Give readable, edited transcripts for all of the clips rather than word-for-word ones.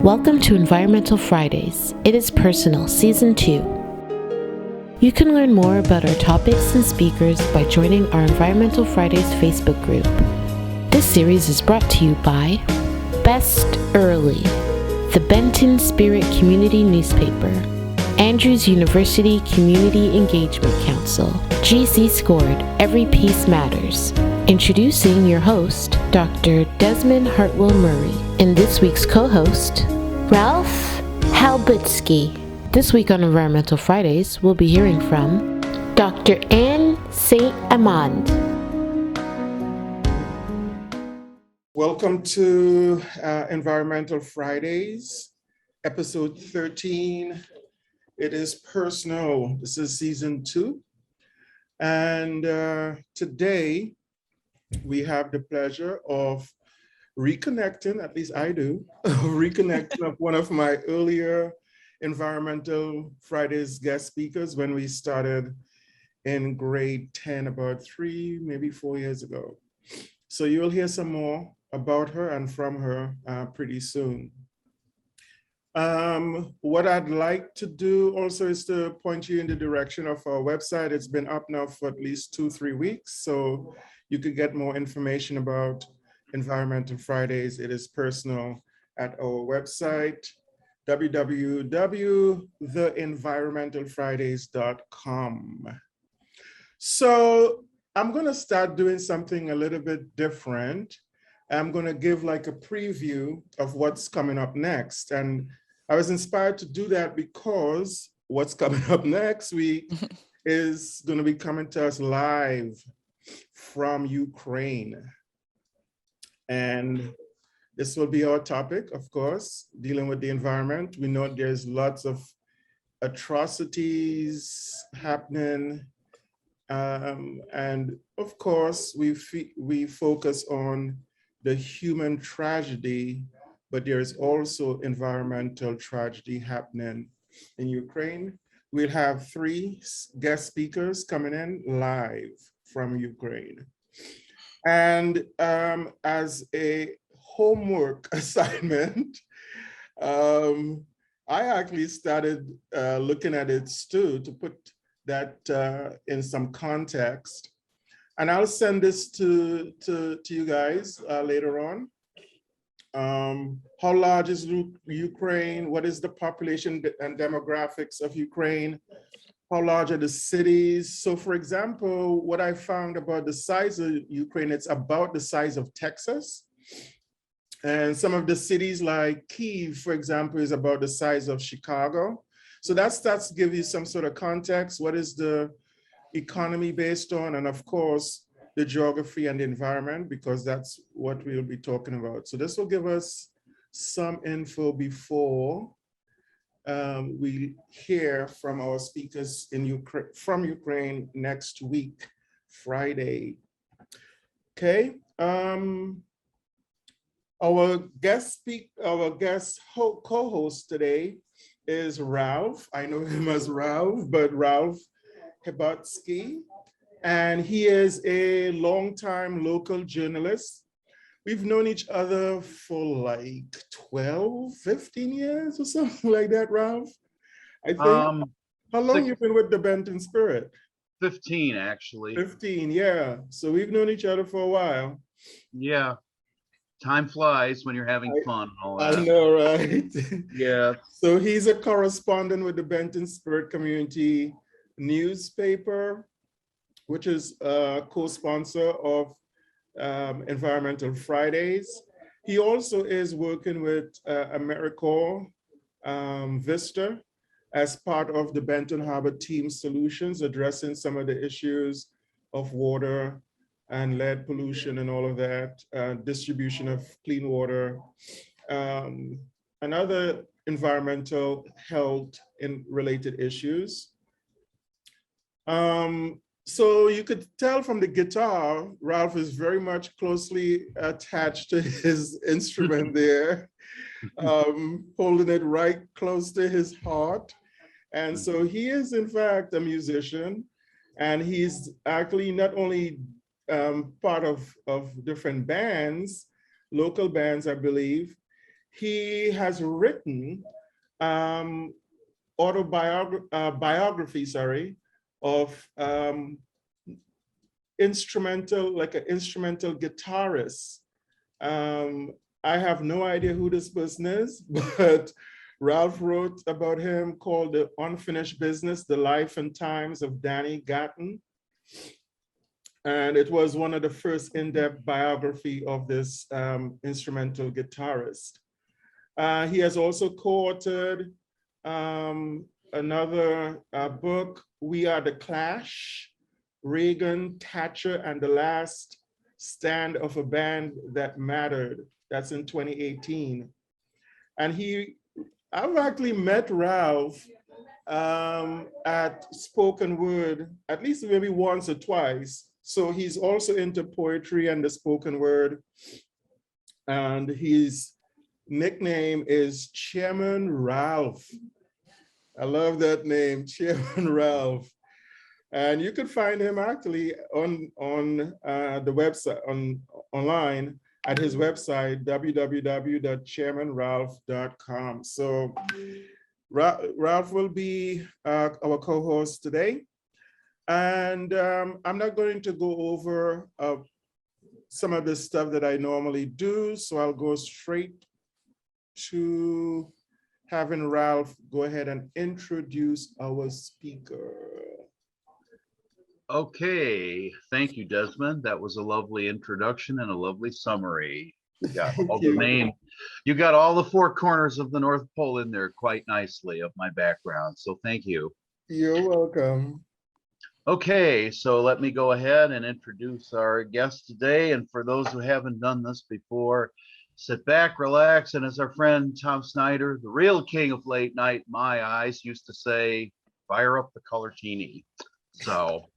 Welcome to Environmental Fridays. It is Personal, Season 2. You can learn more about our topics and speakers by joining our Environmental Fridays Facebook group. This series is brought to you by Best Early, the Benton Spirit Community Newspaper, Andrews University Community Engagement Council, GC Scored, Every Piece Matters. Introducing your host, Dr. Desmond Hartwell Murray, and this week's co-host, Ralph Halbutsky. This week on Environmental Fridays, we'll be hearing from Dr. Anne St. Amand. Welcome to Environmental Fridays, episode 13. It is personal. This is season 2. And today we have the pleasure of reconnecting, at least I do, reconnecting of one of my earlier Environmental Fridays guest speakers when we started in grade 10 about 3, maybe 4 years ago. So you'll hear some more about her and from her pretty soon. What I'd like to do also is to point you in the direction of our website. It's been up now for at least 2-3 weeks, so you could get more information about Environmental Fridays. It is personal at our website, www.theenvironmentalfridays.com. So I'm going to start doing something a little bit different. I'm going to give like a preview of what's coming up next. And I was inspired to do that because what's coming up next week is going to be coming to us live from Ukraine. And this will be our topic, of course, dealing with the environment. We know there's lots of atrocities happening. And of course, we focus on the human tragedy, but there's also environmental tragedy happening in Ukraine. We'll have 3 guest speakers coming in live from Ukraine. And as a homework assignment, I actually started looking at it too, to put that in some context. And I'll send this to you guys later on. How large is Ukraine? What is the population and demographics of Ukraine? How large are the cities? So for example, what I found about the size of Ukraine, it's about the size of Texas. And some of the cities like Kyiv, for example, is about the size of Chicago. So that's to give you some sort of context. What is the economy based on? And of course, the geography and the environment, because that's what we'll be talking about. So this will give us some info before we hear from our speakers from Ukraine next week, Friday. Okay. Our guest co-host today is Ralph. I know him as Ralph, but Ralph Halbutsky, and he is a longtime local journalist. We've known each other for like 12, 15 years or something like that, Ralph. I think. How long you been with the Benton Spirit? 15, actually. 15, yeah. So we've known each other for a while. Yeah. Time flies when you're having fun and all that. I know, right? Yeah. So he's a correspondent with the Benton Spirit Community newspaper, which is a co-sponsor of Environmental Fridays. He also is working with AmeriCorps Vista as part of the Benton Harbor Team Solutions, addressing some of the issues of water and lead pollution and all of that, distribution of clean water, and other environmental health and related issues. So you could tell from the guitar, Ralph is very much closely attached to his instrument there, holding it right close to his heart. And so he is in fact a musician, and he's actually not only part of different bands, local bands, I believe. He has written biography, of like an instrumental guitarist. I have no idea who this person is, but Ralph wrote about him called The Unfinished Business, The Life and Times of Danny Gatton. And it was one of the first in-depth biography of this instrumental guitarist. He has also co-authored another book, We Are the Clash, Reagan, Thatcher, and the Last Stand of a Band That Mattered. That's in 2018. And I've actually met Ralph at Spoken Word, at least maybe once or twice. So he's also into poetry and the spoken word. And his nickname is Chairman Ralph. I love that name, Chairman Ralph. And you can find him actually on the website, online at his website, www.chairmanralph.com. So Ralph will be our co-host today. And I'm not going to go over some of the stuff that I normally do, so I'll go straight to having Ralph go ahead and introduce our speaker. Okay, thank you, Desmond. That was a lovely introduction and a lovely summary. You got all the main, you got all the four corners of the North Pole in there quite nicely of my background, so thank you. You're welcome. Okay, so let me go ahead and introduce our guest today. And for those who haven't done this before, sit back, relax, and as our friend Tom Snyder, the real king of late night, in my eyes, used to say, fire up the color teeny. So,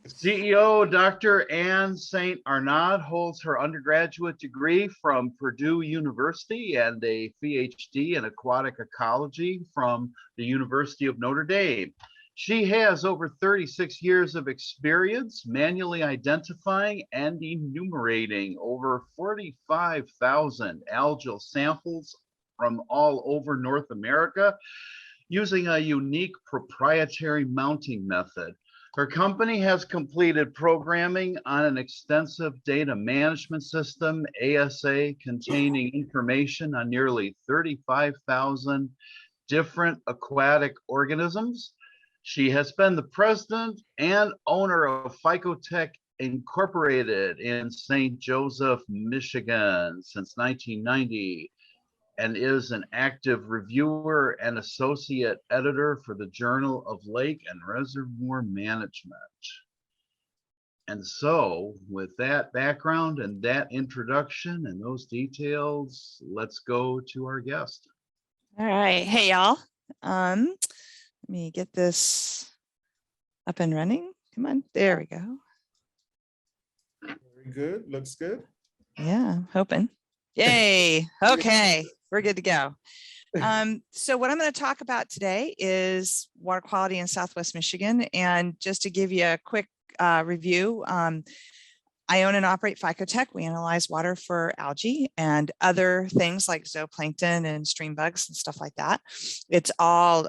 CEO Dr. Anne St. Arnaud holds her undergraduate degree from Purdue University and a PhD in aquatic ecology from the University of Notre Dame. She has over 36 years of experience manually identifying and enumerating over 45,000 algal samples from all over North America using a unique proprietary mounting method. Her company has completed programming on an extensive data management system, ASA, containing information on nearly 35,000 different aquatic organisms. She has been the president and owner of Phycotech Incorporated in St. Joseph, Michigan since 1990, and is an active reviewer and associate editor for the Journal of Lake and Reservoir Management. And so with that background and that introduction and those details, let's go to our guest. All right. Hey, y'all. Let me get this up and running. Come on. There we go. Very good. Looks good. Yeah, I'm hoping. Yay. Okay. We're good to go. So what I'm going to talk about today is water quality in Southwest Michigan. And just to give you a quick review, I own and operate Phycotech. We analyze water for algae and other things like zooplankton and stream bugs and stuff like that. It's all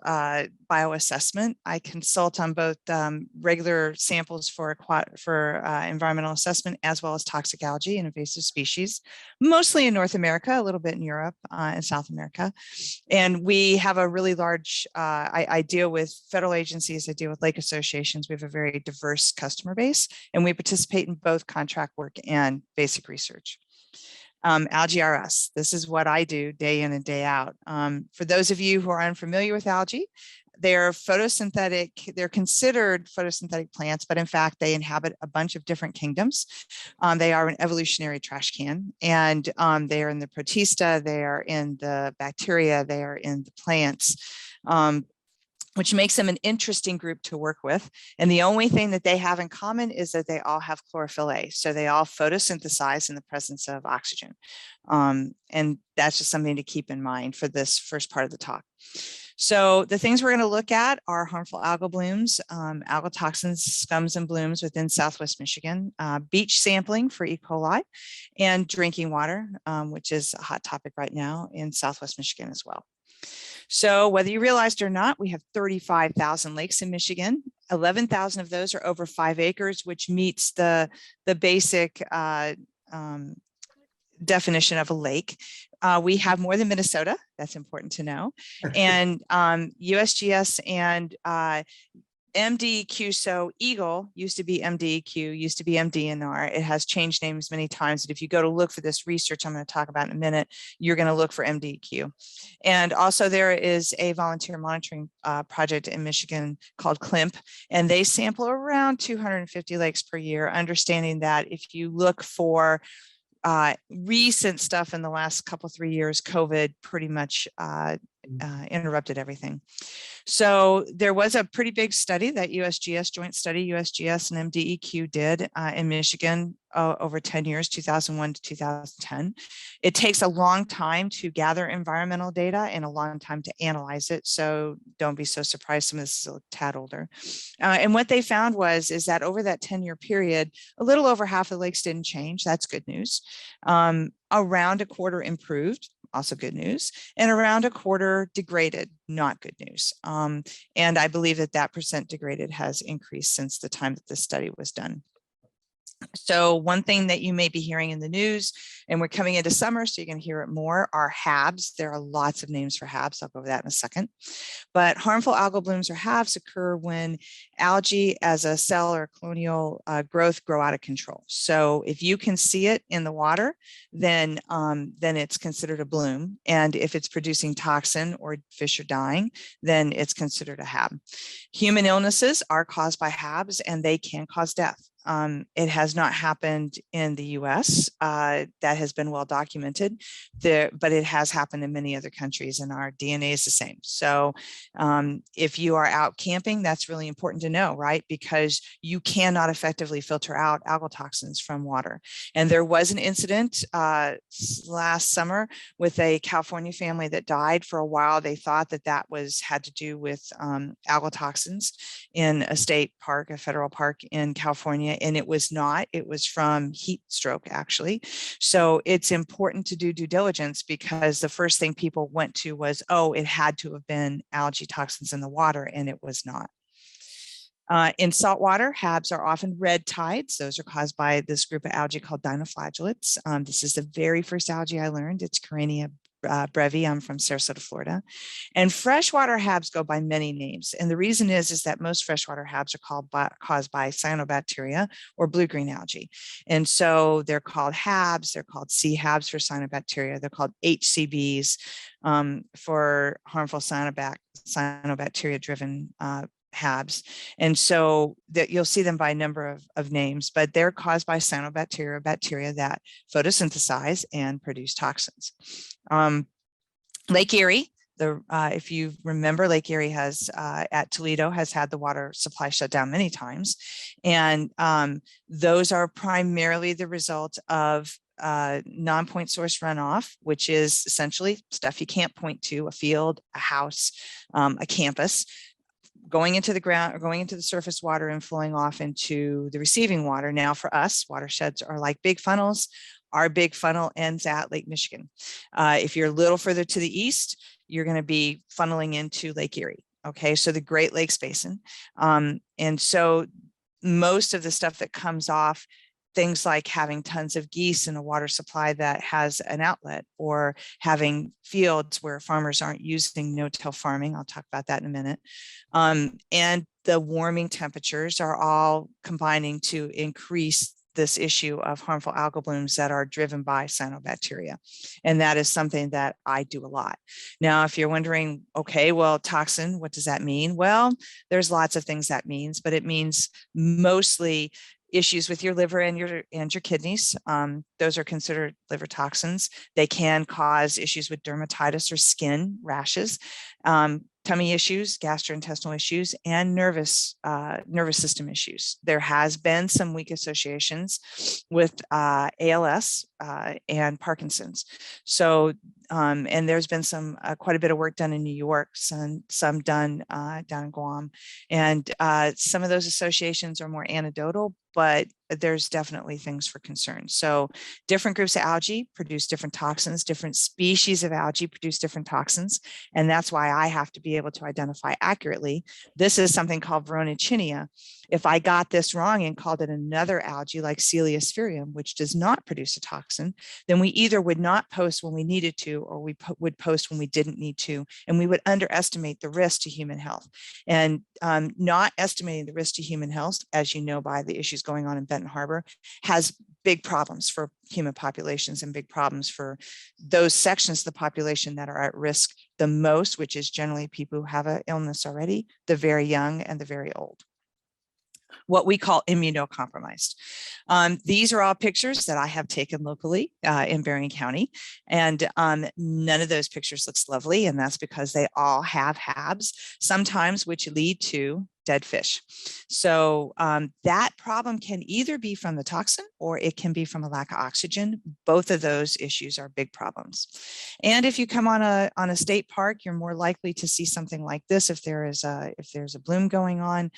bioassessment. I consult on both regular samples for environmental assessment as well as toxic algae and invasive species, mostly in North America, a little bit in Europe and South America. And we have a really large, I deal with federal agencies, I deal with lake associations. We have a very diverse customer base, and we participate in both contract work and basic research. Algae RS, this is what I do day in and day out. For those of you who are unfamiliar with algae, they're photosynthetic, they're considered photosynthetic plants, but in fact, they inhabit a bunch of different kingdoms. They are an evolutionary trash can, and they are in the protista, they are in the bacteria, they are in the plants. Which makes them an interesting group to work with. And the only thing that they have in common is that they all have chlorophyll A. So they all photosynthesize in the presence of oxygen. And that's just something to keep in mind for this first part of the talk. So the things we're going to look at are harmful algal blooms, algal toxins, scums and blooms within Southwest Michigan, beach sampling for E. coli, and drinking water, which is a hot topic right now in Southwest Michigan as well. So whether you realized or not, we have 35,000 lakes in Michigan. 11,000 of those are over 5 acres, which meets the basic definition of a lake. We have more than Minnesota. That's important to know. And USGS and MDEQ, so Eagle used to be MDEQ, used to be MDNR. It has changed names many times. And if you go to look for this research I'm going to talk about in a minute, you're going to look for MDEQ. And also there is a volunteer monitoring project in Michigan called CLIMP, and they sample around 250 lakes per year, understanding that if you look for recent stuff in the last couple, 3 years, COVID pretty much interrupted everything. So there was a pretty big study that USGS, joint study, USGS and MDEQ did in Michigan over 10 years, 2001 to 2010. It takes a long time to gather environmental data and a long time to analyze it. So don't be so surprised some of this is a tad older. And what they found is that over that 10-year period, a little over half the lakes didn't change. That's good news. Around a quarter improved, also good news, and around a quarter degraded, not good news. And I believe that percent degraded has increased since the time that this study was done. So one thing that you may be hearing in the news, and we're coming into summer, so you're going to hear it more, are HABs. There are lots of names for HABs. I'll go over that in a second. But harmful algal blooms or HABs occur when algae as a cell or colonial growth grow out of control. So if you can see it in the water, then it's considered a bloom. And if it's producing toxin or fish are dying, then it's considered a HAB. Human illnesses are caused by HABs, and they can cause death. It has not happened in the US. That has been well documented, but it has happened in many other countries, and our DNA is the same. So if you are out camping, that's really important to know, right? Because you cannot effectively filter out algal toxins from water. And there was an incident last summer with a California family that died. For a while, they thought that had to do with algal toxins in a state park, a federal park in California. And it was not. It was from heat stroke, actually. So it's important to do due diligence, because the first thing people went to was, oh, it had to have been algae toxins in the water, and it was not. In saltwater, HABs are often red tides. Those are caused by this group of algae called Dinoflagellates. This is the very first algae I learned. It's Carenia brevi. I'm from Sarasota, Florida. And freshwater HABs go by many names. And the reason is that most freshwater HABs are caused by cyanobacteria or blue-green algae. And so they're called HABs. They're called C-HABs for cyanobacteria. They're called HCBs for harmful cyanobacteria-driven HABs. And so that you'll see them by a number of names, but they're caused by cyanobacteria, bacteria that photosynthesize and produce toxins. Lake Erie, if you remember, Lake Erie has at Toledo has had the water supply shut down many times. And those are primarily the result of non-point source runoff, which is essentially stuff you can't point to, a field, a house, a campus, going into the ground or going into the surface water and flowing off into the receiving water. Now for us, watersheds are like big funnels. Our big funnel ends at Lake Michigan. If you're a little further to the east, you're going to be funneling into Lake Erie. Okay, so the Great Lakes Basin. And so most of the stuff that comes off, things like having tons of geese in a water supply that has an outlet, or having fields where farmers aren't using no-till farming. I'll talk about that in a minute. And the warming temperatures are all combining to increase this issue of harmful algal blooms that are driven by cyanobacteria. And that is something that I do a lot. Now, if you're wondering, okay, well, toxin, what does that mean? Well, there's lots of things that means, but it means mostly issues with your liver and your kidneys. Those are considered liver toxins. They can cause issues with dermatitis or skin rashes, tummy issues, gastrointestinal issues, and nervous system issues. There has been some weak associations with ALS and Parkinson's. So And there's been some quite a bit of work done in New York, some done down in Guam, and some of those associations are more anecdotal, but there's definitely things for concern. So different groups of algae produce different toxins, different species of algae produce different toxins. And that's why I have to be able to identify accurately. This is something called Veronachinia. If I got this wrong and called it another algae like Celiospherium, which does not produce a toxin, then we either would not post when we needed to, or we would post when we didn't need to, and we would underestimate the risk to human health. And not estimating the risk to human health, as you know by the issues going on in Benton Harbor, has big problems for human populations and big problems for those sections of the population that are at risk the most, which is generally people who have an illness already, the very young and the very old, what we call immunocompromised. These are all pictures that I have taken locally in Berrien County, and none of those pictures looks lovely, and that's because they all have HABs, sometimes which lead to dead fish. So that problem can either be from the toxin or it can be from a lack of oxygen. Both of those issues are big problems. And if you come on a state park, you're more likely to see something like this if there's a bloom going on.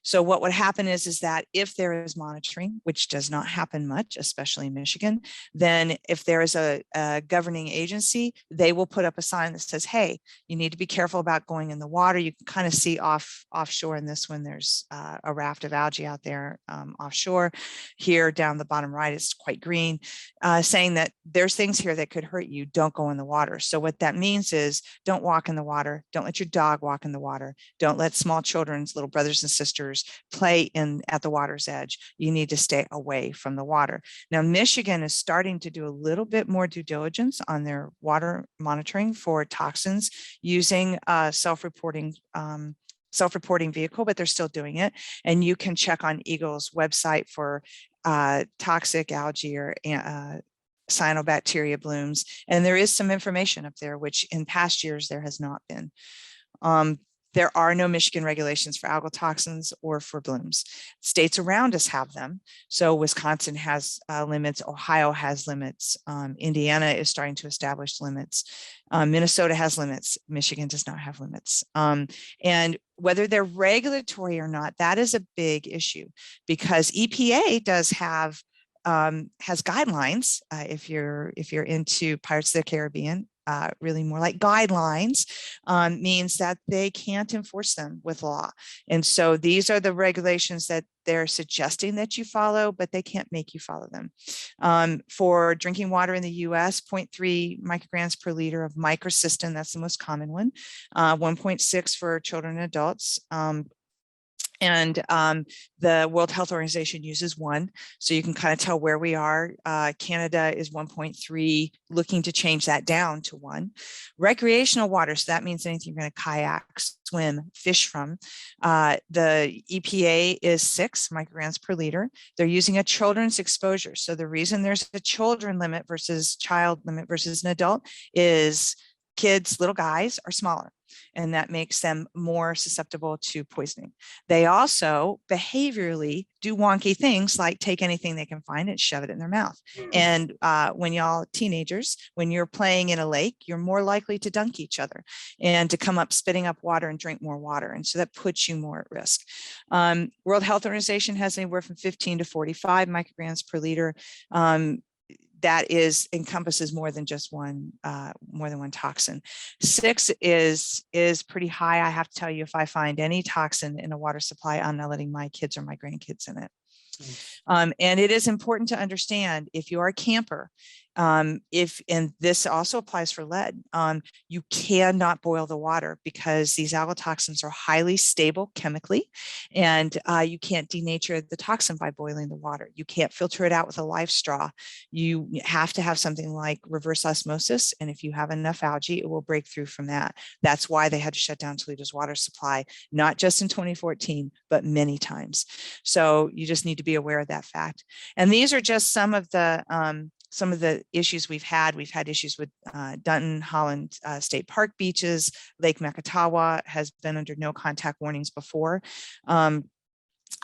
So what would happen is that if there is monitoring, which does not happen much, especially in Michigan, then if there is a governing agency, they will put up a sign that says, hey, you need to be careful about going in the water. You can kind of see offshore in this one, there's a raft of algae out there offshore. Here down the bottom right, it's quite green, saying that there's things here that could hurt you. Don't go in the water. So what that means is don't walk in the water. Don't let your dog walk in the water. Don't let small children's little brothers and sisters play at the water's edge. You need to stay away from the water. Now, Michigan is starting to do a little bit more due diligence on their water monitoring for toxins using self-reporting vehicle, but they're still doing it. And you can check on Eagle's website for toxic algae or cyanobacteria blooms. And there is some information up there, which in past years there has not been. There are no Michigan regulations for algal toxins or for blooms. States around us have them. So Wisconsin has limits, Ohio has limits, Indiana is starting to establish limits. Minnesota has limits, Michigan does not have limits. And whether they're regulatory or not, that is a big issue because EPA does have has guidelines. If you're into Pirates of the Caribbean, really more like guidelines, means that they can't enforce them with law. And so these are the regulations that they're suggesting that you follow, but they can't make you follow them. For drinking water in the US, 0.3 micrograms per liter of microcystin, that's the most common one, 1.6 for children and adults. And the World Health Organization uses 1. So you can kind of tell where we are. Canada is 1.3, looking to change that down to 1. Recreational water, so that means anything you're going to kayak, swim, fish from. The EPA is 6 micrograms per liter. They're using a children's exposure. So the reason there's a children limit versus child limit versus an adult is kids, little guys, are smaller, and that makes them more susceptible to poisoning. They also behaviorally do wonky things like take anything they can find and shove it in their mouth. And when y'all teenagers, when you're playing in a lake, you're more likely to dunk each other and to come up spitting up water and drink more water. And so that puts you more at risk. World Health Organization has anywhere from 15 to 45 micrograms per liter. That encompasses more than just one toxin. 6 is pretty high. I have to tell you, if I find any toxin in a water supply, I'm not letting my kids or my grandkids in it. And it is important to understand, if you are a camper, and this also applies for lead, you cannot boil the water because these algal toxins are highly stable chemically, and you can't denature the toxin by boiling the water. You can't filter it out with a live straw. You have to have something like reverse osmosis, and if you have enough algae, it will break through from that. That's why they had to shut down Toledo's water supply, not just in 2014, but many times. So you just need to be aware of that fact. And these are just some of the issues we've had. We've had issues with Dunton, Holland State Park beaches. Lake Makatawa has been under no contact warnings before.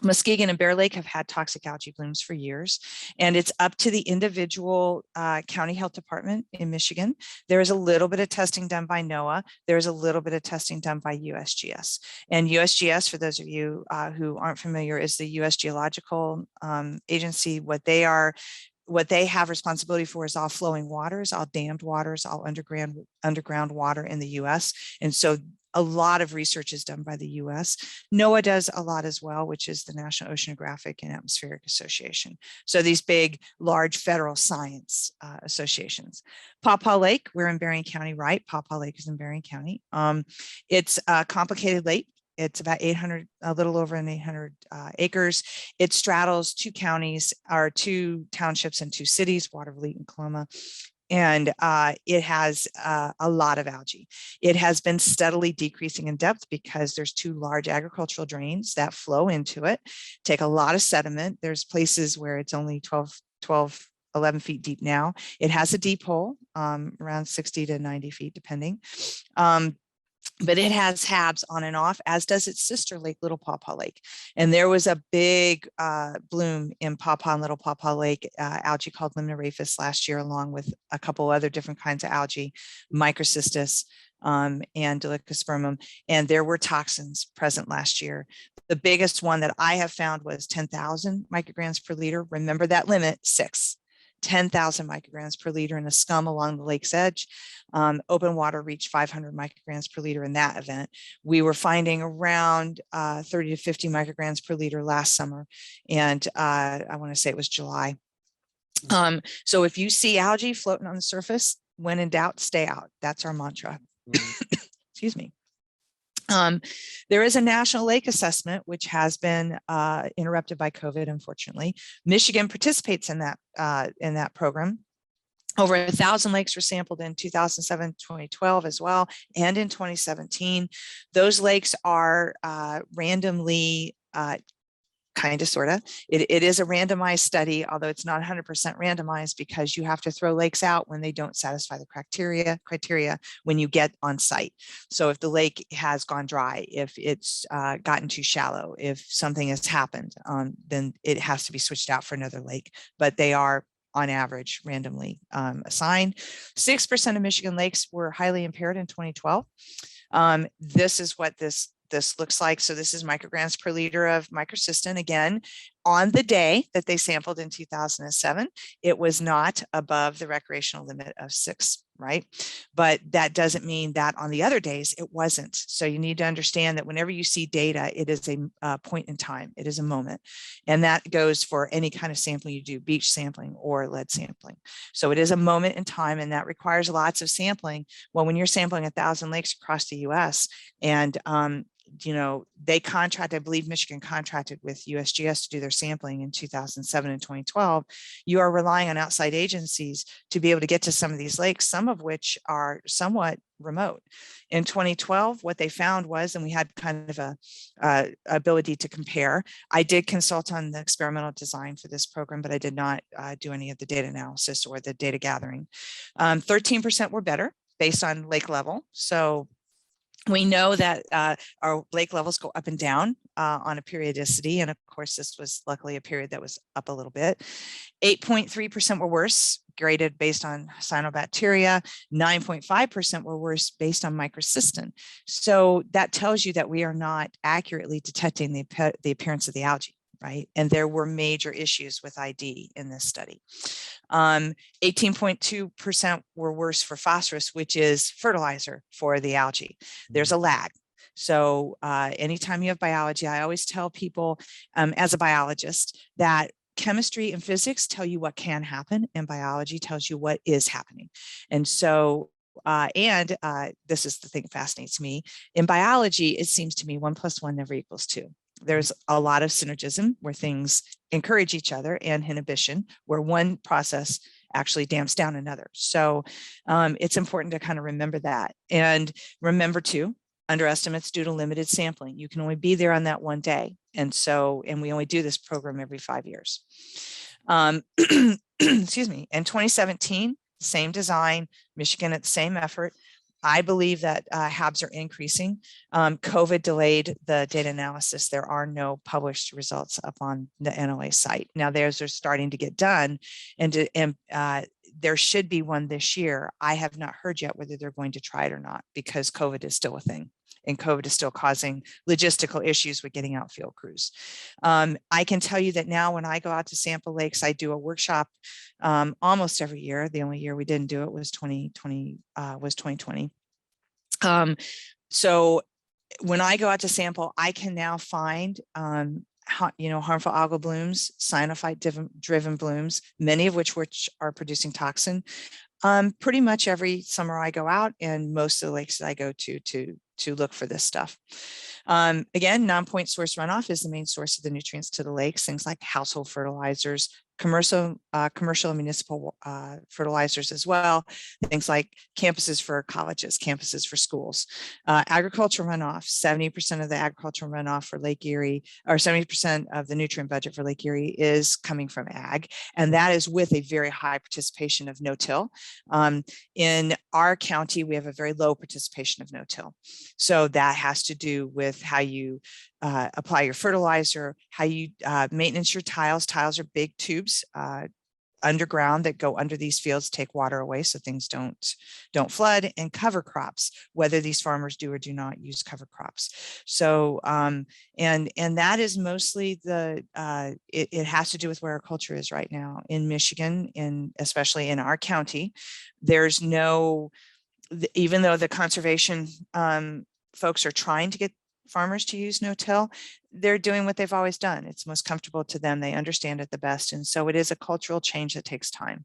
Muskegon and Bear Lake have had toxic algae blooms for years, and it's up to the individual county health department in Michigan. There is a little bit of testing done by NOAA. There's a little bit of testing done by USGS. And USGS, for those of you who aren't familiar, is the U.S. Geological Agency. What they have responsibility for is all flowing waters, all dammed waters, all underground water in the U.S. And so a lot of research is done by the U.S. NOAA does a lot as well, which is the National Oceanographic and Atmospheric Association. So these big, large federal science associations. Paw Paw Lake, we're in Berrien County, right? Paw Paw Lake is in Berrien County. It's a complicated lake. It's about 800, a little over 800 acres. It straddles two counties, or two townships and two cities, Watervliet and Coloma. And it has a lot of algae. It has been steadily decreasing in depth because there's two large agricultural drains that flow into it, take a lot of sediment. There's places where it's only 11 feet deep now. It has a deep hole, around 60 to 90 feet, depending. But it has HABs on and off, as does its sister lake, Little Paw Paw Lake. And there was a big bloom in Paw Paw and Little Paw Paw Lake, algae called Limnorhapis last year, along with a couple other different kinds of algae, Microcystis and Delicospermum. And there were toxins present last year. The biggest one that I have found was 10,000 micrograms per liter. Remember that limit, 6. 10,000 micrograms per liter in the scum along the lake's edge. Open water reached 500 micrograms per liter in that event. We were finding around 30 to 50 micrograms per liter last summer. And I want to say it was July. So if you see algae floating on the surface, when in doubt, stay out. That's our mantra. Excuse me. There is a national lake assessment, which has been interrupted by COVID, unfortunately. Michigan participates in that program. Over 1,000 lakes were sampled in 2007, 2012 as well, and in 2017. Those lakes are randomly kind of, sort of. It is a randomized study, although it's not 100% randomized, because you have to throw lakes out when they don't satisfy the criteria when you get on site. So if the lake has gone dry, if it's gotten too shallow, if something has happened, then it has to be switched out for another lake. But they are, on average, randomly assigned. 6% of Michigan lakes were highly impaired in 2012. This is what this looks like. So this is micrograms per liter of microcystin. Again, on the day that they sampled in 2007, it was not above the recreational limit of 6, right? But that doesn't mean that on the other days it wasn't. So you need to understand that whenever you see data, it is a point in time. It is a moment. And that goes for any kind of sampling you do, beach sampling or lead sampling. So it is a moment in time, and that requires lots of sampling. Well, when you're sampling 1,000 lakes across the US, and they contract, I believe Michigan contracted with USGS to do their sampling in 2007 and 2012. You are relying on outside agencies to be able to get to some of these lakes, some of which are somewhat remote. In 2012, what they found was, and we had kind of a ability to compare. I did consult on the experimental design for this program, but I did not do any of the data analysis or the data gathering. 13% were better based on lake level. So we know that our lake levels go up and down on a periodicity. And of course, this was luckily a period that was up a little bit. 8.3% were worse, graded based on cyanobacteria. 9.5% were worse based on microcystin. So that tells you that we are not accurately detecting the appearance of the algae, right? And there were major issues with ID in this study. 18.2% were worse for phosphorus, which is fertilizer for the algae. There's a lag. So anytime you have biology, I always tell people as a biologist that chemistry and physics tell you what can happen, and biology tells you what is happening. And so this is the thing that fascinates me. In biology, it seems to me 1 + 1 never equals 2. There's a lot of synergism where things encourage each other, and inhibition where one process actually damps down another. So it's important to kind of remember that. And remember too, underestimates due to limited sampling. You can only be there on that one day. And we only do this program every 5 years. Excuse me. In 2017, same design, Michigan at the same effort. I believe that HABs are increasing. COVID delayed the data analysis. There are no published results up on the NLA site. Now theirs are starting to get done, and there should be one this year. I have not heard yet whether they're going to try it or not, because COVID is still a thing. And COVID is still causing logistical issues with getting out field crews. I can tell you that now when I go out to sample lakes, I do a workshop almost every year. The only year we didn't do it was 2020. So when I go out to sample, I can now find harmful algal blooms, cyanophyte-driven blooms, many of which are producing toxin. Pretty much every summer I go out, and most of the lakes that I go to look for this stuff. Again, non-point source runoff is the main source of the nutrients to the lakes, things like household fertilizers, commercial and municipal fertilizers as well, things like campuses for colleges, campuses for schools. Agricultural runoff, 70% of the agricultural runoff for Lake Erie, or 70% of the nutrient budget for Lake Erie is coming from ag, and that is with a very high participation of no-till. In our county, we have a very low participation of no-till. So that has to do with how you apply your fertilizer, how you maintenance your tiles. Tiles are big tubes underground that go under these fields, take water away so things don't flood, and cover crops, whether these farmers do or do not use cover crops. So and that is mostly it has to do with where our culture is right now in Michigan, especially in our county. There's no, even though the conservation folks are trying to get farmers to use no-till, they're doing what they've always done. It's most comfortable to them. They understand it the best. And so it is a cultural change that takes time.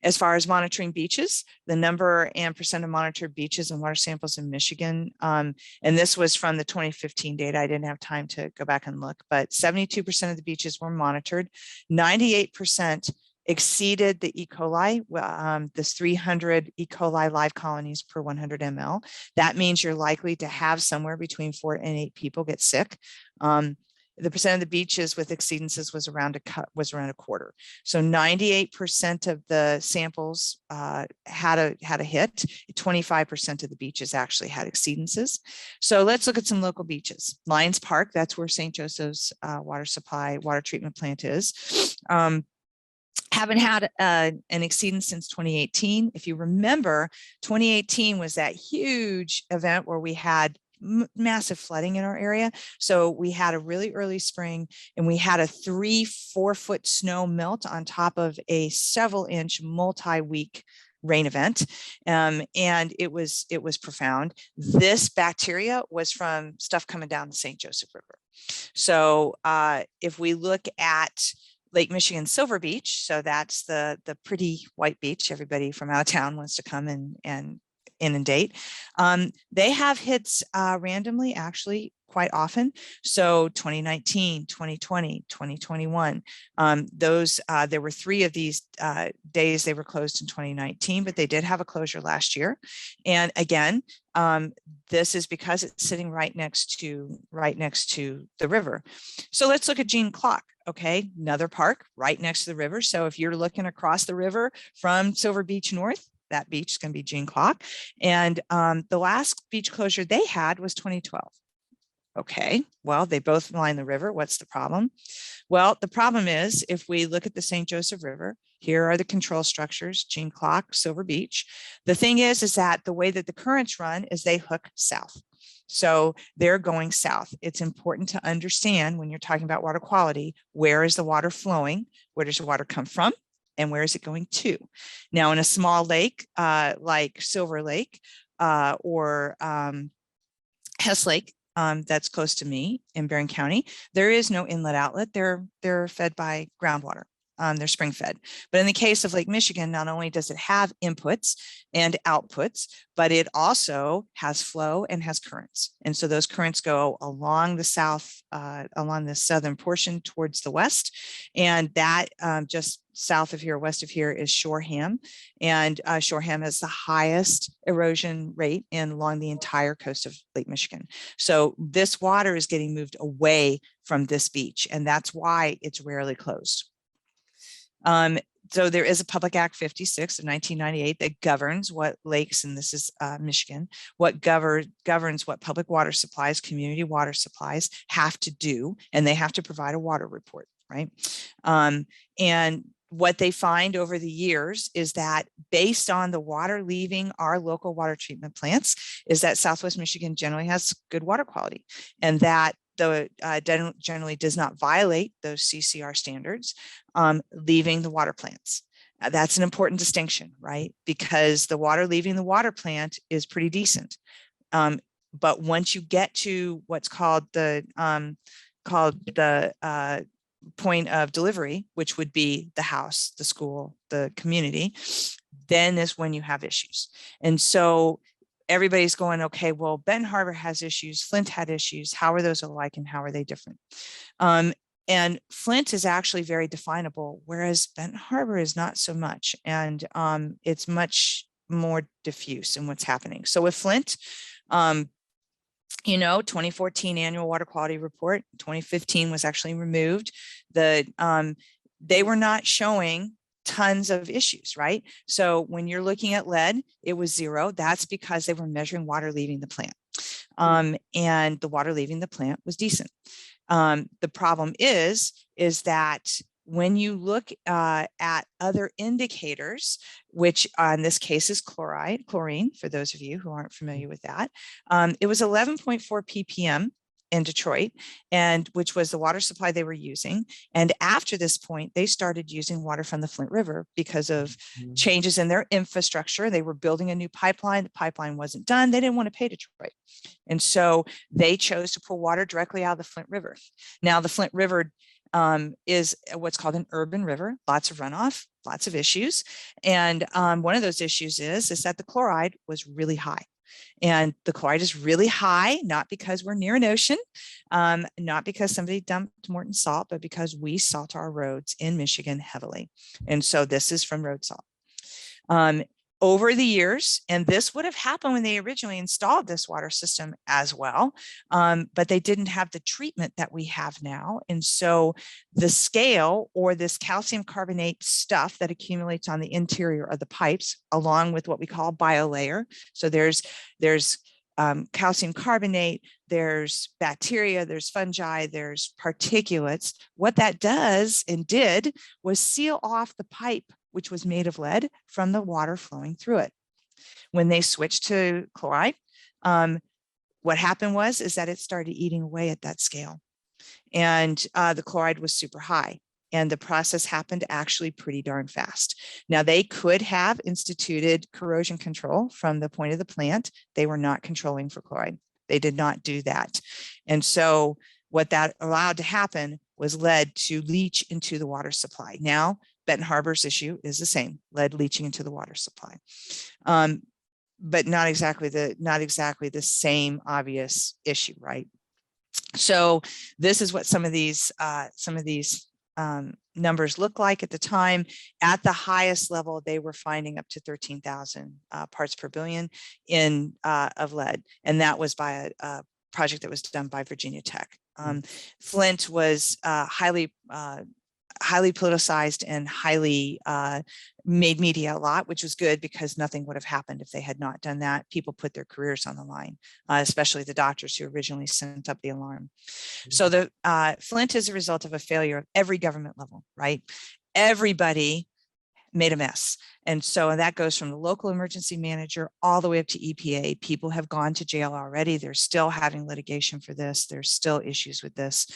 As far as monitoring beaches, the number and percent of monitored beaches and water samples in Michigan, and this was from the 2015 data. I didn't have time to go back and look, but 72% of the beaches were monitored. 98% exceeded the E. coli, this 300 E. coli live colonies per 100 ml. That means you're likely to have somewhere between 4 and 8 people get sick. The percent of the beaches with exceedances was around a quarter. So 98% of the samples had a hit. 25% of the beaches actually had exceedances. So let's look at some local beaches. Lions Park, that's where St. Joseph's water treatment plant is. Haven't had an exceedance since 2018. If you remember, 2018 was that huge event where we had massive flooding in our area. So we had a really early spring, and we had a 3-4 foot snow melt on top of a several inch multi-week rain event. And it was profound. This bacteria was from stuff coming down the St. Joseph River. So if we look at Lake Michigan Silver Beach, so that's the pretty white beach everybody from out of town wants to come and inundate. They have hits randomly, actually, quite often. So 2019, 2020, 2021, there were 3 of these days they were closed in 2019, but they did have a closure last year. And again, this is because it's sitting right next to the river. So let's look at Jean Clock. Okay, another park right next to the river. So if you're looking across the river from Silver Beach North, that beach is going to be Jean Clock. And the last beach closure they had was 2012. Okay, well, they both line the river. What's the problem? Well, the problem is, if we look at the St. Joseph River, here are the control structures, Jean Clock, Silver Beach. The thing is that the way that the currents run is they hook south. So they're going south. It's important to understand when you're talking about water quality, where is the water flowing? Where does the water come from? And where is it going to? Now, in a small lake like Silver Lake or Hess Lake, that's close to me in Barron County, there is no inlet outlet. They're fed by groundwater. They're spring fed. But in the case of Lake Michigan, not only does it have inputs and outputs, but it also has flow and has currents. And so those currents go along the southern portion towards the west. And that just south of here, west of here is Shoreham. And Shoreham has the highest erosion rate along the entire coast of Lake Michigan. So this water is getting moved away from this beach. And that's why it's rarely closed. So there is a Public Act 56 of 1998 that governs what lakes, and this is Michigan, what governs what public water supplies, community water supplies have to do, and they have to provide a water report, right? And what they find over the years is that based on the water leaving our local water treatment plants, is that Southwest Michigan generally has good water quality, and that generally does not violate those CCR standards, leaving the water plants. That's an important distinction, right? Because the water leaving the water plant is pretty decent. But once you get to what's called the point of delivery, which would be the house, the school, the community, then is when you have issues. And so everybody's going, okay, well, Benton Harbor has issues, Flint had issues. How are those alike and how are they different? And Flint is actually very definable, whereas Benton Harbor is not so much. And it's much more diffuse in what's happening. So with Flint, 2014 annual water quality report, 2015 was actually removed. They were not showing tons of issues, right? So when you're looking at lead, it was 0. That's because they were measuring water leaving the plant. And the water leaving the plant was decent. The problem is that when you look at other indicators, which in this case is chlorine, for those of you who aren't familiar with that, it was 11.4 ppm in Detroit, and which was the water supply they were using. And after this point, they started using water from the Flint River because of changes in their infrastructure. They were building a new pipeline. The pipeline wasn't done. They didn't want to pay Detroit. And so they chose to pull water directly out of the Flint River. Now, the Flint River is what's called an urban river, lots of runoff, lots of issues. And one of those issues is that the chloride was really high. And the chloride is really high, not because we're near an ocean, not because somebody dumped Morton salt, but because we salt our roads in Michigan heavily. And so this is from road salt. Over the years, and this would have happened when they originally installed this water system as well, but they didn't have the treatment that we have now. And so the scale, or this calcium carbonate stuff that accumulates on the interior of the pipes, along with what we call biolayer. So there's calcium carbonate, there's bacteria, there's fungi, there's particulates. What that does and did was seal off the pipe, which was made of lead, from the water flowing through it. When they switched to chloride, what happened is that it started eating away at that scale. And the chloride was super high. And the process happened actually pretty darn fast. Now, they could have instituted corrosion control from the point of the plant. They were not controlling for chloride. They did not do that. And so what that allowed to happen was lead to leach into the water supply. Now, Benton Harbor's issue is the same, lead leaching into the water supply, but not exactly the same obvious issue, right? So this is what some of these numbers look like at the time. At the highest level, they were finding up to 13,000 parts per billion of lead, and that was by a project that was done by Virginia Tech. Flint was highly politicized and highly made media a lot, which was good because nothing would have happened if they had not done that. People put their careers on the line, especially the doctors who originally sent up the alarm. So the Flint is a result of a failure of every government level, right? Everybody made a mess. And so that goes from the local emergency manager all the way up to EPA. People have gone to jail already. They're still having litigation for this. There's still issues with this.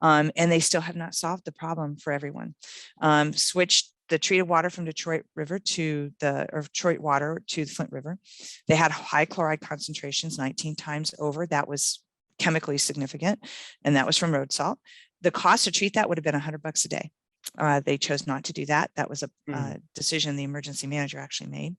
And they still have not solved the problem for everyone. Switched the treated water from Detroit River Detroit water to the Flint River. They had high chloride concentrations, 19 times over. That was chemically significant. And that was from road salt. The cost to treat that would have been $100 a day. They chose not to do that. That was a decision the emergency manager actually made.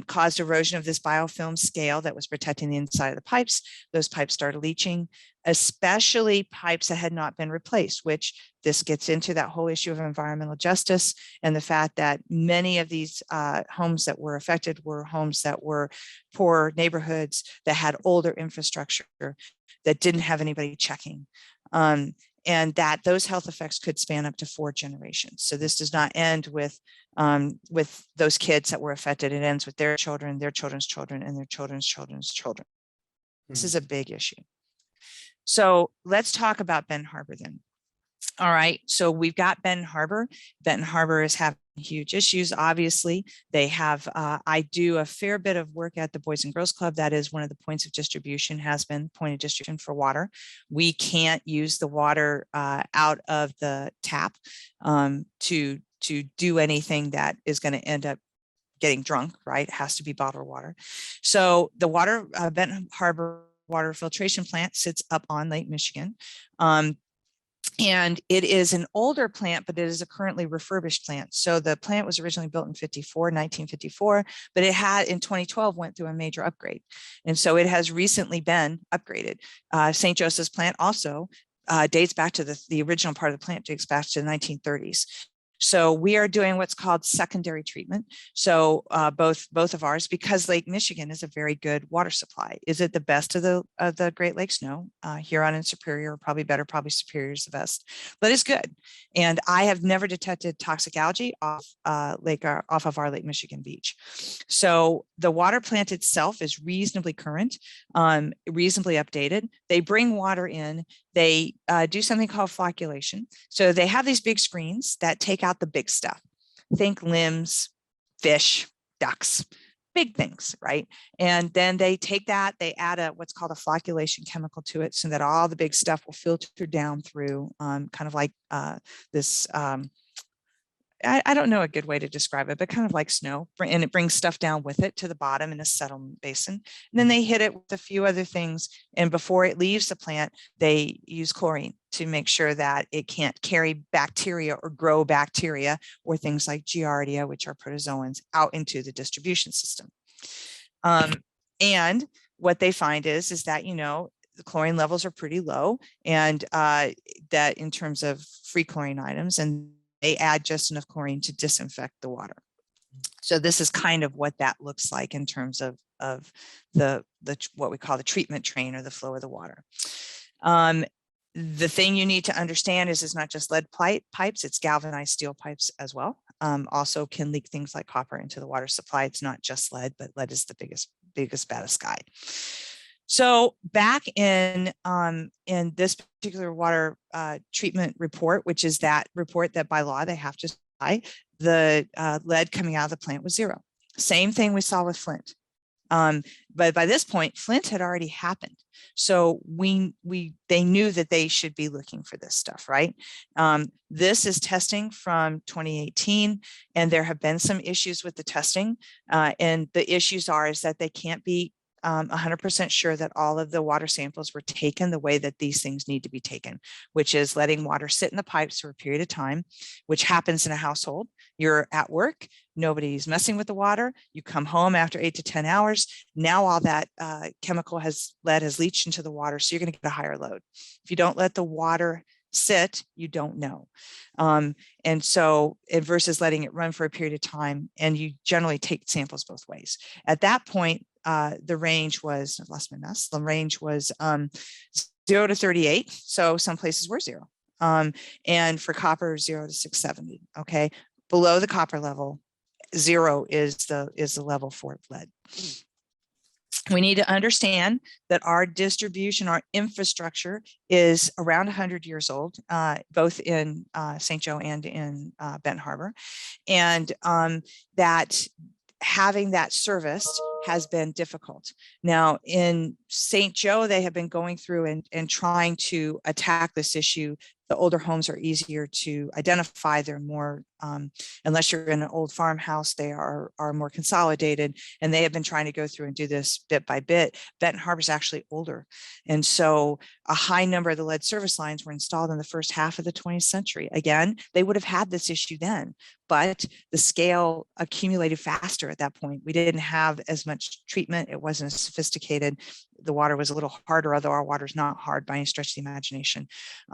Caused erosion of this biofilm scale that was protecting the inside of the pipes. Those pipes started leaching, especially pipes that had not been replaced, which this gets into that whole issue of environmental justice and the fact that many of these homes that were affected were homes that were poor neighborhoods that had older infrastructure that didn't have anybody checking. and that those health effects could span up to 4 generations. So this does not end with those kids that were affected. It ends with their children, their children's children, and their children's children's children. This is a big issue. So let's talk about Benton Harbor then. All right, so we've got Benton Harbor. Benton Harbor is having huge issues. Obviously, they have, I do a fair bit of work at the Boys and Girls Club. That is one of the points of distribution, has been point of distribution for water. We can't use the water out of the tap to do anything that is going to end up getting drunk, right? It has to be bottled water. So the water, Benton Harbor water filtration plant sits up on Lake Michigan. And it is an older plant, but it is a currently refurbished plant. So the plant was originally built in 1954, but it had in 2012 went through a major upgrade. And so it has recently been upgraded. St. Joseph's plant also dates back to the original part of the plant, dates back to the 1930s. So we are doing what's called secondary treatment. So both of ours, because Lake Michigan is a very good water supply. Is it the best of the Great Lakes? No. Huron and Superior are probably better. Probably Superior is the best, but it's good. And I have never detected toxic algae off of our Lake Michigan beach. So the water plant itself is reasonably current, reasonably updated. They bring water in. They do something called flocculation. So they have these big screens that take out the big stuff. Think limbs, fish, ducks, big things, right? And then they take that, they add what's called a flocculation chemical to it so that all the big stuff will filter down through kind of like this, I don't know a good way to describe it, but kind of like snow, and it brings stuff down with it to the bottom in a settlement basin. And then they hit it with a few other things. And before it leaves the plant, they use chlorine to make sure that it can't carry bacteria or grow bacteria or things like Giardia, which are protozoans, out into the distribution system. And what they find is that, the chlorine levels are pretty low, and that in terms of free chlorine items, and they add just enough chlorine to disinfect the water. So this is kind of what that looks like in terms of the what we call the treatment train or the flow of the water. The thing you need to understand is it's not just lead pipes, it's galvanized steel pipes as well. Also can leak things like copper into the water supply. It's not just lead, but lead is the biggest, baddest guy. So back in this particular water treatment report, which is that report that by law they have to supply, the lead coming out of the plant was 0. Same thing we saw with Flint. But by this point, Flint had already happened. So they knew that they should be looking for this stuff, right? This is testing from 2018, and there have been some issues with the testing. And the issues is that they can't be 100% sure that all of the water samples were taken the way that these things need to be taken, which is letting water sit in the pipes for a period of time, which happens in a household. You're at work, nobody's messing with the water. You come home after 8 to 10 hours. Now all that lead has leached into the water, so you're going to get a higher load. If you don't let the water sit, you don't know. And so versus letting it run for a period of time, and you generally take samples both ways. At that point, the range was, I've lost my mess, the range was 0 to 38. So some places were 0. And for copper, 0 to 670. Okay. Below the copper level, 0 is the level for lead. We need to understand that our distribution, our infrastructure is around 100 years old, both in St. Joe and in Benton Harbor. And that having that serviced has been difficult. Now in St. Joe, they have been going through and trying to attack this issue. The older homes are easier to identify. They're more, unless you're in an old farmhouse, they are more consolidated, and they have been trying to go through and do this bit by bit. Benton Harbor is actually older. And so a high number of the lead service lines were installed in the first half of the 20th century. Again, they would have had this issue then, but the scale accumulated faster at that point. We didn't have as much much treatment. It wasn't as sophisticated. The water was a little harder, although our water is not hard by any stretch of the imagination.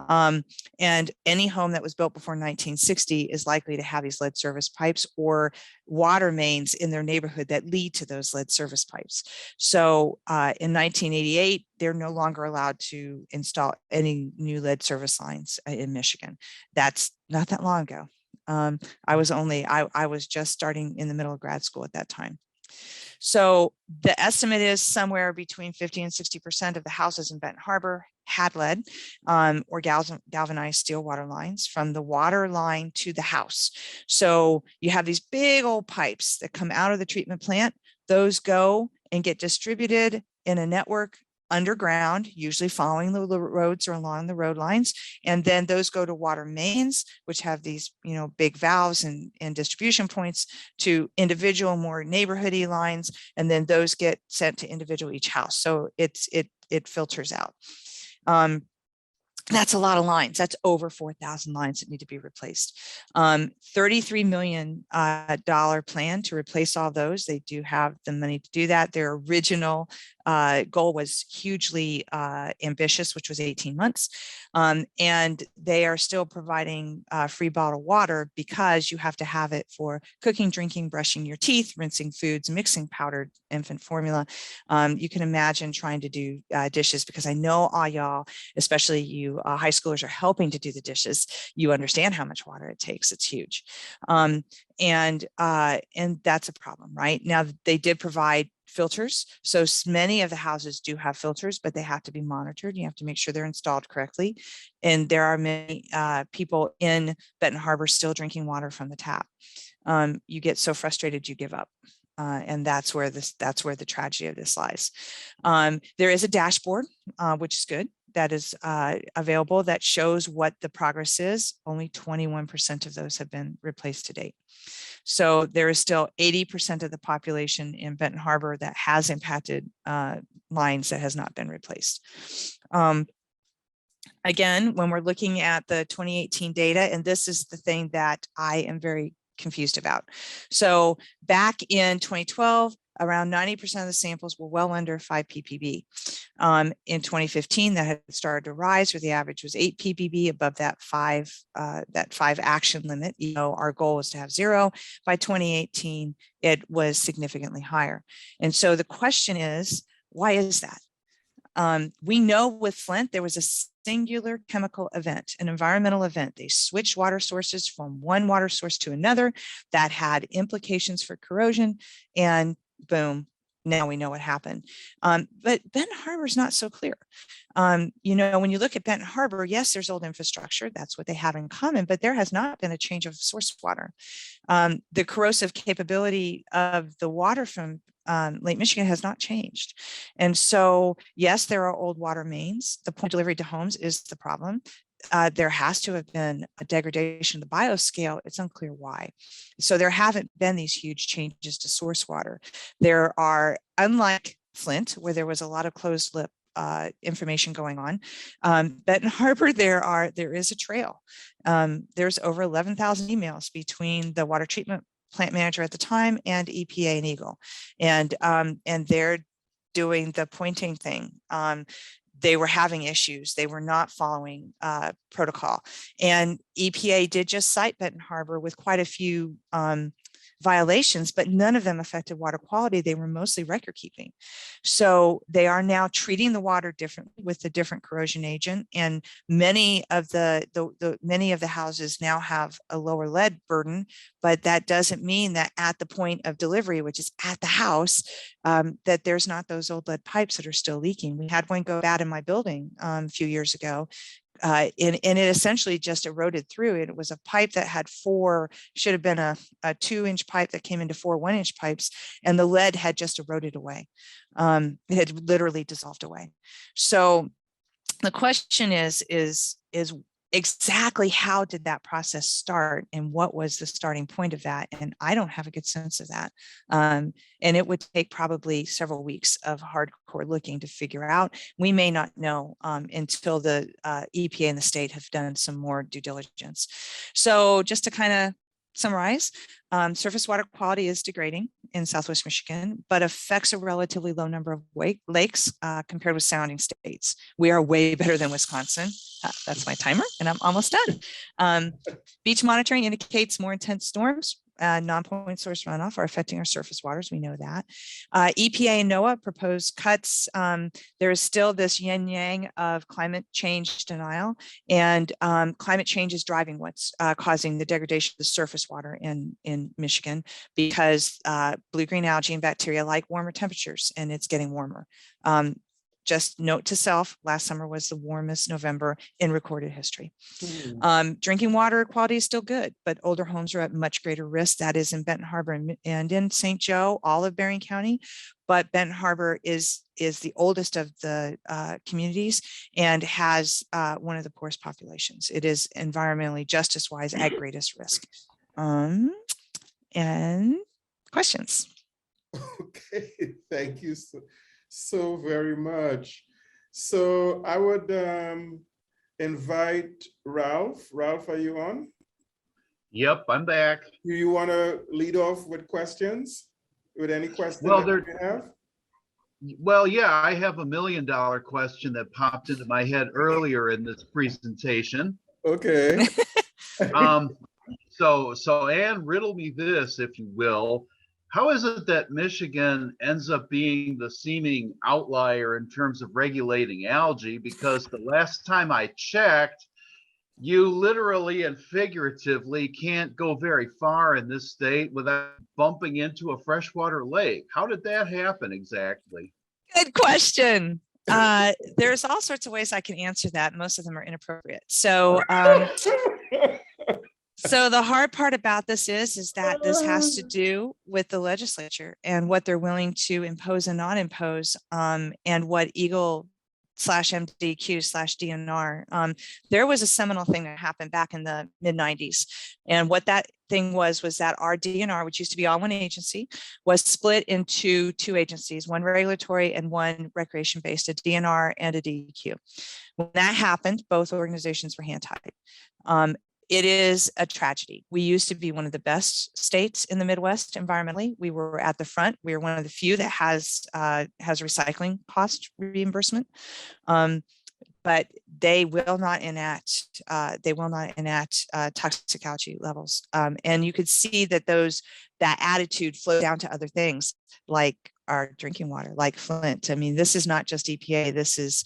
And any home that was built before 1960 is likely to have these lead service pipes or water mains in their neighborhood that lead to those lead service pipes. So in 1988, they're no longer allowed to install any new lead service lines in Michigan. That's not that long ago. I was just starting in the middle of grad school at that time. So the estimate is somewhere between 50 and 60% of the houses in Benton Harbor had lead or galvanized steel water lines from the water line to the house. So you have these big old pipes that come out of the treatment plant. Those go and get distributed in a network underground, usually following the roads or along the road lines. And then those go to water mains, which have these, big valves and distribution points to individual, more neighborhoody lines. And then those get sent to individual each house. So it filters out. That's a lot of lines. That's over 4,000 lines that need to be replaced. $33 million plan to replace all those. They do have the money to do that. Their original goal was hugely ambitious, which was 18 months. And they are still providing free bottled water because you have to have it for cooking, drinking, brushing your teeth, rinsing foods, mixing powdered infant formula. You can imagine trying to do dishes, because I know all y'all, especially you high schoolers, are helping to do the dishes. You understand how much water it takes. It's huge. And that's a problem, right? Now, they did provide filters. So many of the houses do have filters, but they have to be monitored. You have to make sure they're installed correctly. And there are many people in Benton Harbor still drinking water from the tap. You get so frustrated, you give up. And that's where the tragedy of this lies. There is a dashboard, which is good, that is available, that shows what the progress is. Only 21% of those have been replaced to date. So there is still 80% of the population in Benton Harbor that has impacted lines that has not been replaced. Again, when we're looking at the 2018 data, and this is the thing that I am very confused about. So back in 2012, around 90% of the samples were well under 5 ppb. In 2015, that had started to rise, where the average was 8 ppb, above that 5 action limit. Our goal was to have 0. By 2018, it was significantly higher. And so the question is, why is that? We know with Flint, there was a singular chemical event, an environmental event. They switched water sources from one water source to another that had implications for corrosion, and boom, now we know what happened. But Benton Harbor is not so clear. When you look at Benton Harbor, yes, there's old infrastructure. That's what they have in common, but there has not been a change of source water. The corrosive capability of the water from Lake Michigan has not changed. And so, yes, there are old water mains. The point of delivery to homes is the problem. There has to have been a degradation of the bioscale. It's unclear why. So there haven't been these huge changes to source water. There are, unlike Flint, where there was a lot of closed lip information going on, Benton Harbor, there is a trail. There's over 11,000 emails between the water treatment plant manager at the time and EPA and Eagle, and they're doing the pointing thing. They were having issues. They were not following protocol. And EPA did just cite Benton Harbor with quite a few violations, but none of them affected water quality. They were mostly record keeping. So they are now treating the water differently with a different corrosion agent. And many of the houses now have a lower lead burden, but that doesn't mean that at the point of delivery, which is at the house, that there's not those old lead pipes that are still leaking. We had one go bad in my building a few years ago. And it essentially just eroded through. It was a pipe that had should have been a 2-inch pipe that came into 4 1-inch pipes, and the lead had just eroded away. It had literally dissolved away. So the question is exactly how did that process start, and what was the starting point of that? And I don't have a good sense of that. And it would take probably several weeks of hardcore looking to figure out. We may not know until the EPA and the state have done some more due diligence. So just to kind of summarize, surface water quality is degrading in Southwest Michigan, but affects a relatively low number of lakes compared with surrounding states. We are way better than Wisconsin. That's my timer, and I'm almost done. Beach monitoring indicates more intense storms. Non-point source runoff are affecting our surface waters. We know that. EPA and NOAA proposed cuts. There is still this yin yang of climate change denial, and climate change is driving what's causing the degradation of the surface water in Michigan, because blue-green algae and bacteria like warmer temperatures, and it's getting warmer. Just note to self, last summer was the warmest November in recorded history. Drinking water quality is still good, but older homes are at much greater risk. That is in Benton Harbor and in St. Joe, all of Berrien County. But Benton Harbor is the oldest of the communities and has one of the poorest populations. It is environmentally justice-wise at greatest risk. And questions? Okay, thank you so very much. So I would invite Ralph. Ralph, are you on? Yep, I'm back. Do you want to lead off with questions? With any questions Well, that you have? Well, yeah, I have $1 million question that popped into my head earlier in this presentation. Okay. So Ann, riddle me this, if you will. How is it that Michigan ends up being the seeming outlier in terms of regulating algae? Because the last time I checked, you literally and figuratively can't go very far in this state without bumping into a freshwater lake. How did that happen exactly? Good question. There's all sorts of ways I can answer that. Most of them are inappropriate. So the hard part about this is that this has to do with the legislature and what they're willing to impose and not impose, and what Eagle/MDQ/DNR. There was a seminal thing that happened back in the mid-90s. And what that thing was that our DNR, which used to be all one agency, was split into two agencies, one regulatory and one recreation-based, a DNR and a DEQ. When that happened, both organizations were hand-tied. It is a tragedy. We used to be one of the best states in the Midwest environmentally. We were at the front. We are one of the few that has recycling cost reimbursement, but they will not enact toxic algae levels. And you could see that that attitude flowed down to other things like our drinking water, like Flint. I mean, this is not just EPA. This is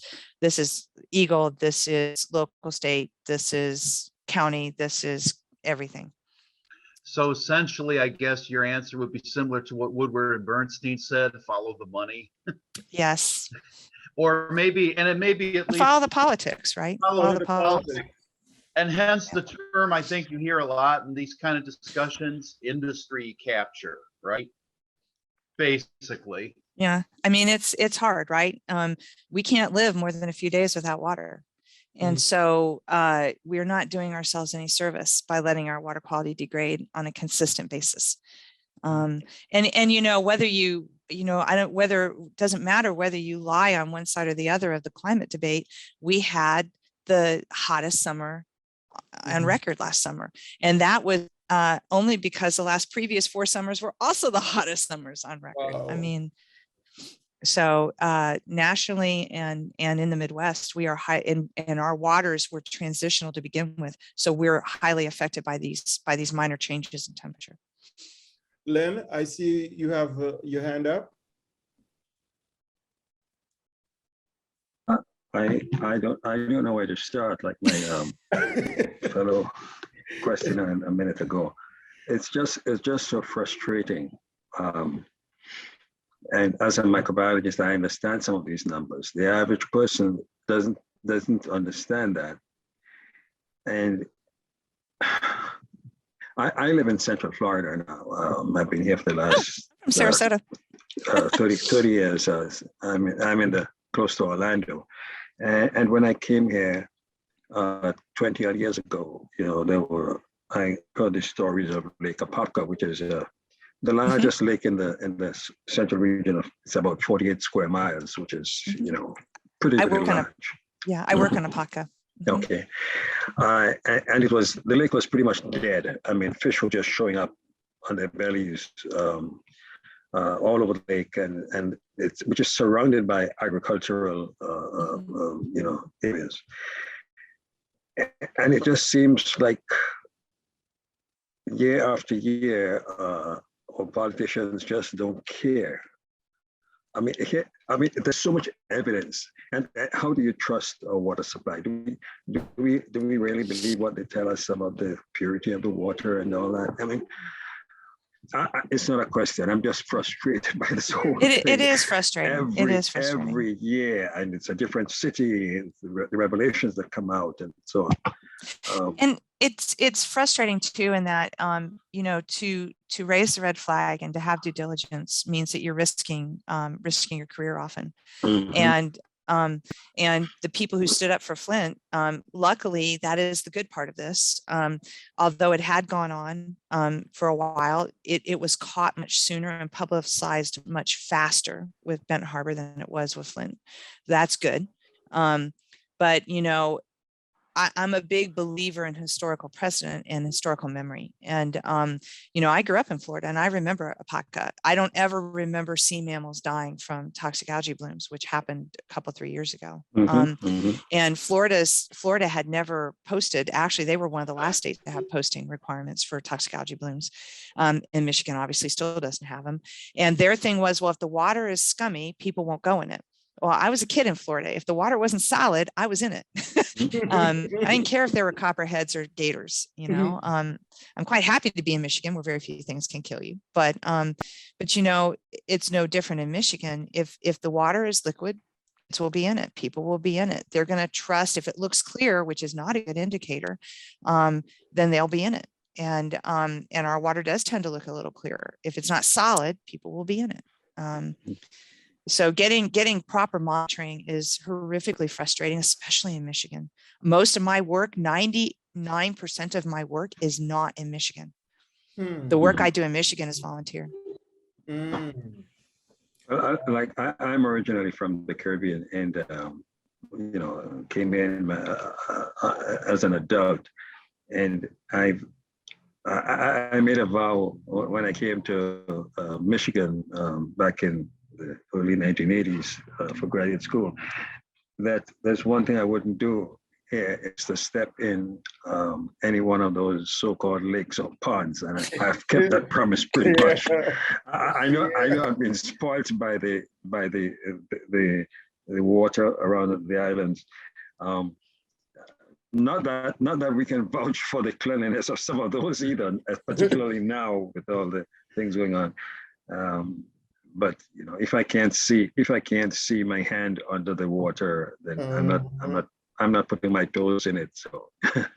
Eagle. This is local, state. This is county. This is everything. So essentially, I guess your answer would be similar to what Woodward and Bernstein said: follow the money. Yes. Or maybe, and it may be at least follow the politics, right? Follow the politics. And hence the term I think you hear a lot in these kind of discussions: industry capture, right? Basically. Yeah. I mean, it's hard, right? We can't live more than a few days without water. And so we're not doing ourselves any service by letting our water quality degrade on a consistent basis. And whether it doesn't matter whether you lie on one side or the other of the climate debate. We had the hottest summer on record last summer, and that was only because the previous 4 summers were also the hottest summers on record. Wow. I mean, so nationally and in the Midwest, we are high, and our waters were transitional to begin with. So we're highly affected by these minor changes in temperature. Lynn, I see you have your hand up. I don't know where to start, like my fellow questioner a minute ago. It's just so frustrating. And as a microbiologist, I understand some of these numbers. The average person doesn't understand that. And I live in Central Florida now. I've been here for the last from Sarasota. 30 years. I'm in close to Orlando. And when I came here 20 odd years ago, I heard the stories of Lake Apopka, which is the largest lake in the central region. It's about 48 square miles, which is, pretty large. I work on Apopka. Mhm. Okay. And the lake was pretty much dead. I mean, fish were just showing up on their bellies all over the lake, and which is surrounded by agricultural, areas. And it just seems like year after year, our politicians just don't care. I mean, there's so much evidence, and how do you trust our water supply? Do we really believe what they tell us about the purity of the water and all that? I mean, it's not a question. I'm just frustrated by this whole thing. It is frustrating. It is frustrating. Every year, and it's a different city, the revelations that come out, and so on. And it's frustrating too, in that to raise the red flag and to have due diligence means that you're risking your career often. Mhm. And the people who stood up for Flint, luckily, that is the good part of this. Although it had gone on for a while, it was caught much sooner and publicized much faster with Benton Harbor than it was with Flint. That's good. But I'm a big believer in historical precedent and historical memory. And, I grew up in Florida and I remember Apopka. I don't ever remember sea mammals dying from toxic algae blooms, which happened a couple, 3 years ago. And Florida had never posted. Actually, they were one of the last states to have posting requirements for toxic algae blooms. And Michigan obviously still doesn't have them. And their thing was, well, if the water is scummy, people won't go in it. Well, I was a kid in Florida. If the water wasn't solid, I was in it. I didn't care if there were copperheads or gators. I'm quite happy to be in Michigan, where very few things can kill you. But it's no different in Michigan. If the water is liquid, it will be in it. People will be in it. They're going to trust. If it looks clear, which is not a good indicator, then they'll be in it. And our water does tend to look a little clearer. If it's not solid, people will be in it. So getting proper monitoring is horrifically frustrating, especially in Michigan. Most of my work, 99% of my work, is not in Michigan. The work I do in Michigan is volunteer. I'm originally from the Caribbean, and came in as an adult, and I made a vow when I came to Michigan back in the early 1980s for graduate school, that there's one thing I wouldn't do here, is to step in any one of those so-called lakes or ponds, and I've kept that promise pretty much. I know I've been spoiled by the water around the islands. Not that we can vouch for the cleanliness of some of those either, particularly now with all the things going on. But if I can't see my hand under the water, then I'm not putting my toes in it. So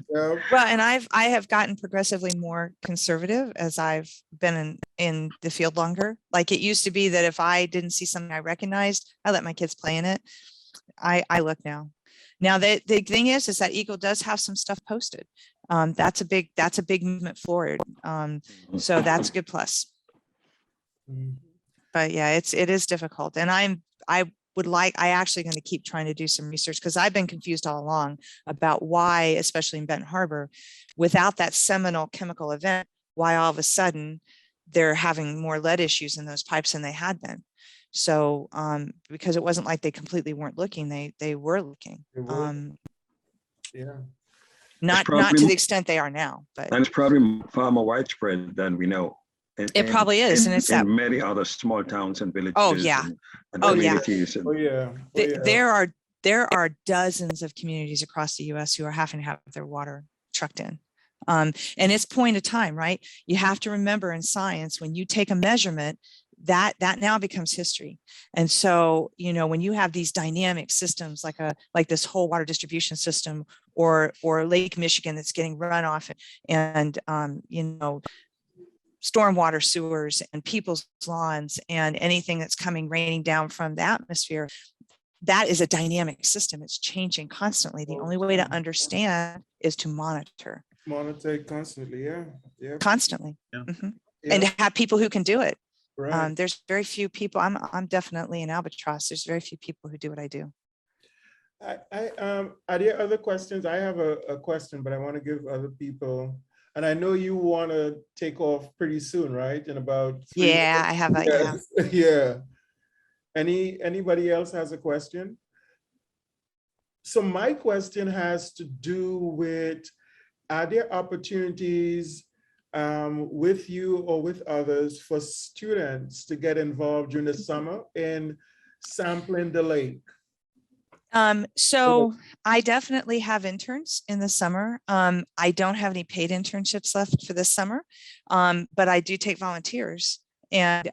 well, and I have gotten progressively more conservative as I've been in the field longer. Like, it used to be that if I didn't see something I recognized, I let my kids play in it. I look now. Now the thing is that Eagle does have some stuff posted. That's a big movement forward. So that's a good plus. But yeah, it is difficult, and I actually going to keep trying to do some research, because I've been confused all along about why, especially in Benton Harbor, without that seminal chemical event, why all of a sudden they're having more lead issues in those pipes than they had been. So because it wasn't like they completely weren't looking, they were looking. Yeah. Not to the extent they are now, but and it's probably far more widespread than we know. It probably is, and it's in many other small towns and villages. Oh yeah, and communities. There are dozens of communities across the U.S. who are having to have their water trucked in, and it's point of time, right? You have to remember, in science, when you take a measurement, that now becomes history. And so when you have these dynamic systems like this whole water distribution system, or Lake Michigan that's getting runoff, and stormwater sewers and people's lawns and anything that's raining down from the atmosphere, that is a dynamic system. It's changing constantly. The only way to understand is to monitor Constantly. Yeah. Constantly. Yeah. Mm-hmm. Yeah. And to have people who can do it. Right. There's very few people. I'm definitely an albatross. There's very few people who do what I do. Are there other questions? I have a question, but I want to give other people, and I know you want to take off pretty soon, right? In about 3 Yeah, I have a, yeah. minutes. Yeah. Anybody else has a question? So my question has to do with, are there opportunities with you or with others for students to get involved during the summer in sampling the lake? So I definitely have interns in the summer. I don't have any paid internships left for this summer, but I do take volunteers, and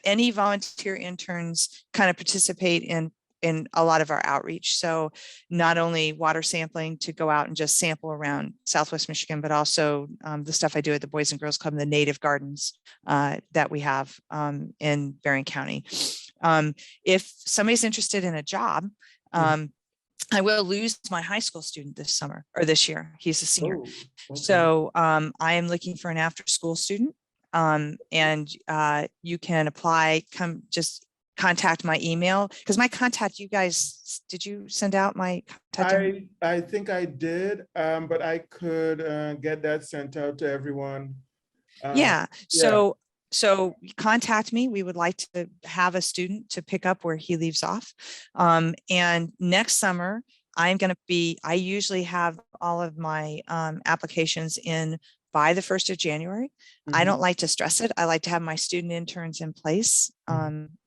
any volunteer interns kind of participate in a lot of our outreach. So not only water sampling to go out and just sample around Southwest Michigan, but also the stuff I do at the Boys and Girls Club and the native gardens that we have in Berrien County. If somebody's interested in a job, I will lose my high school student this summer or this year. He's a senior. Oh, okay. So I am looking for an after school student, and you can apply, just contact my email, because my contact, you guys, did you send out my contact? I think I did, but I could get that sent out to everyone. Yeah. So contact me. We would like to have a student to pick up where he leaves off. And next summer, I usually have all of my applications in by the 1st of January. I don't like to stress it. I like to have my student interns in place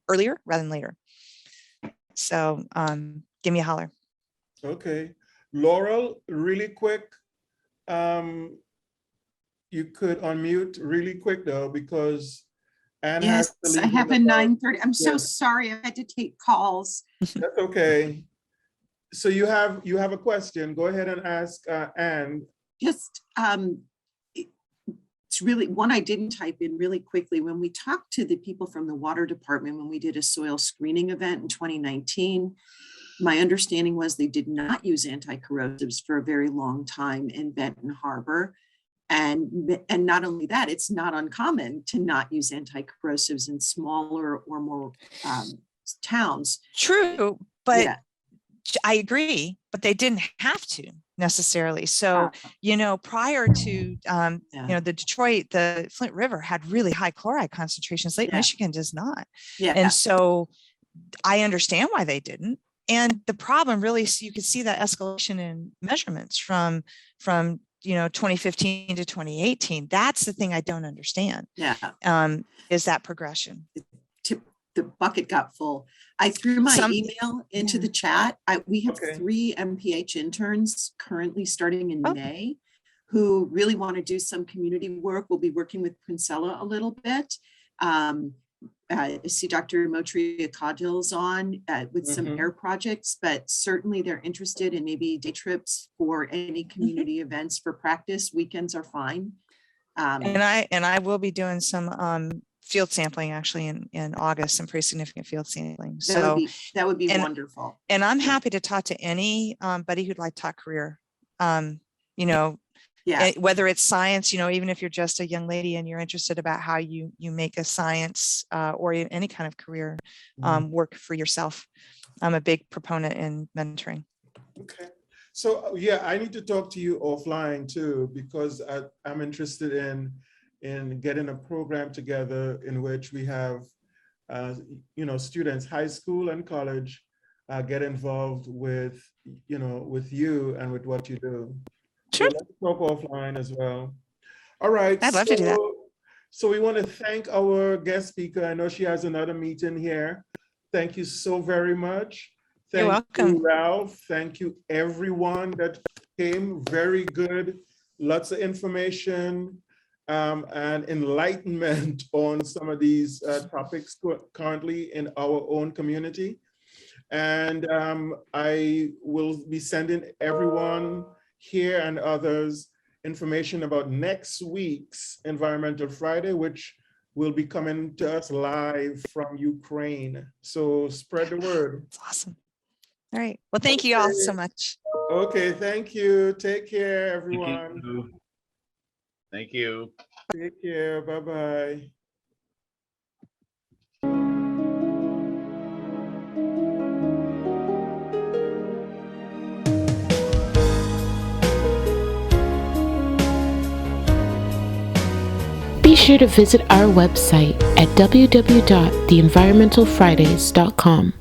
earlier rather than later. So give me a holler. Okay. Laurel, really quick. You could unmute really quick though, because Anne has Yes, to I leave have a in about- 9:30. I'm so Yes. sorry. I had to take calls. That's okay. So you have a question. Go ahead and ask Anne. Just, it's really one I didn't type in really quickly. When we talked to the people from the water department, when we did a soil screening event in 2019, my understanding was they did not use anti-corrosives for a very long time in Benton Harbor. And not only that, it's not uncommon to not use anti-corrosives in smaller or more towns. True, but Yeah. I agree, but they didn't have to necessarily. So, prior to, the Detroit, the Flint River had really high chloride concentrations. Lake Michigan does not. Yeah. And so I understand why they didn't. And the problem really, so you could see that escalation in measurements from 2015 to 2018. That's the thing I don't understand. Yeah. Is that progression? The bucket got full. I threw my email into the chat. We have 3 MPH interns currently starting in May who really want to do some community work. We'll be working with Princella a little bit. I see Dr. Motria Caudill's on with some air projects, but certainly they're interested in maybe day trips for any community events for practice. Weekends are fine. And I will be doing some field sampling actually in August, some pretty significant field sampling. So that would be wonderful. And I'm happy to talk to anybody who'd like to talk career. Whether it's science, even if you're just a young lady and you're interested about how you make a science or any kind of career work for yourself. I'm a big proponent in mentoring. Okay. So I need to talk to you offline too, because I'm interested in getting a program together in which we have, students, high school and college, get involved with you and with what you do. Sure. So let's talk offline as well. All right. I'd love to do that. So we want to thank our guest speaker. I know she has another meeting here. Thank you so very much. You're welcome. You, Ralph. Thank you, everyone that came. Very good. Lots of information and enlightenment on some of these topics currently in our own community. And I will be sending everyone here and others information about next week's Environmental Friday, which will be coming to us live from Ukraine. So spread the word. That's awesome. All right. Well, thank you all so much. Okay, thank you. Take care, everyone. Thank you. Take care. Bye-bye. Be sure to visit our website at www.theenvironmentalfridays.com.